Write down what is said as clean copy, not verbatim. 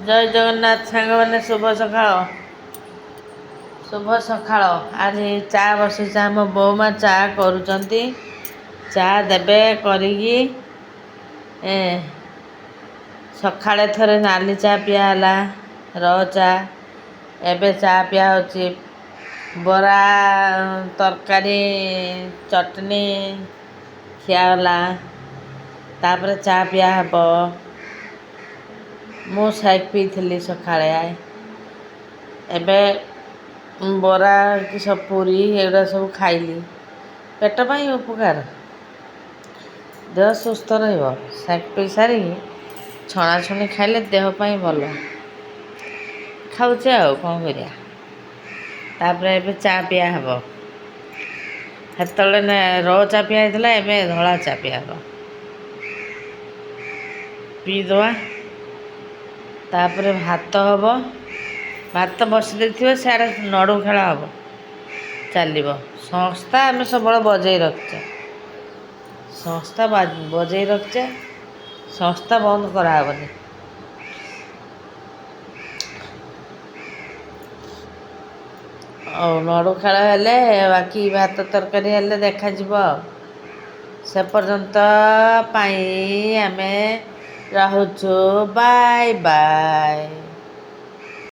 ଜୟ ଜଗନ୍ନାଥ ସାଙ୍ଗମାନେ, ଶୁଭ ସକାଳ। ଶୁଭ ସକାଳ। ଆଜି ଚା ବସିଛି, ଆମ ବୋଉମା ଚା କରୁଛନ୍ତି। ଚା ଦେବେ କରିକି। ସକାଳେ ଥରେ ନାଲି ଚା ପିଆ ହେଲା, ର ଚା। ଏବେ ଚା ପିଆ ହେଉଛି। ବରା, ତରକାରୀ, ଚଟଣି ଖିଆ ହେଲା। ତାପରେ ଚା ପିଆ ହେବ। ମୁଁ ସେକ୍ ପିଇଥିଲି ସକାଳେ। ଏବେ ବରା କି ସବୁ ପୁରୀ ଏଗୁଡ଼ା ସବୁ ଖାଇଲି। ପେଟ ପାଇଁ ଉପକାର, ଦେହ ସୁସ୍ଥ ରହିବ। ସେକ୍ ପିଇ ସାରିକି ଛଣାଛଣି ଖାଇଲେ ଦେହ ପାଇଁ ଭଲ। ଖାଉଛି ଆଉ କ'ଣ କରିବା। ତାପରେ ଏବେ ଚା ପିଆ ହେବ। ସେତେବେଳେ ର ଚା ପିଆ ହେଇଥିଲା, ଏବେ ଧଳା ଚା ପିଆ ହେବ। ପିଇଦେବା। ତାପରେ ଭାତ ହେବ। ଭାତ ବସି ଦେଇଥିବ, ସିଆଡ଼େ ନଡ଼ୁ ଖେଳ ହେବ, ଚାଲିବ। ସଂସ୍ଥା ଆମେ ସବୁବେଳେ ବଜେଇ ରଖିଛେ। ସଂସ୍ଥା ବଜେଇ ରଖିଛେ, ସଂସ୍ଥା ବନ୍ଦ କରାହେବନି। ଆଉ ନଡ଼ୁ ଖେଳ ହେଲେ ବାକି ଭାତ ତରକାରୀ ହେଲେ ଦେଖାଯିବ ଆଉ। ସେ ପର୍ଯ୍ୟନ୍ତ ପାଇଁ ଆମେ ରହୁଛୁ। Bye bye.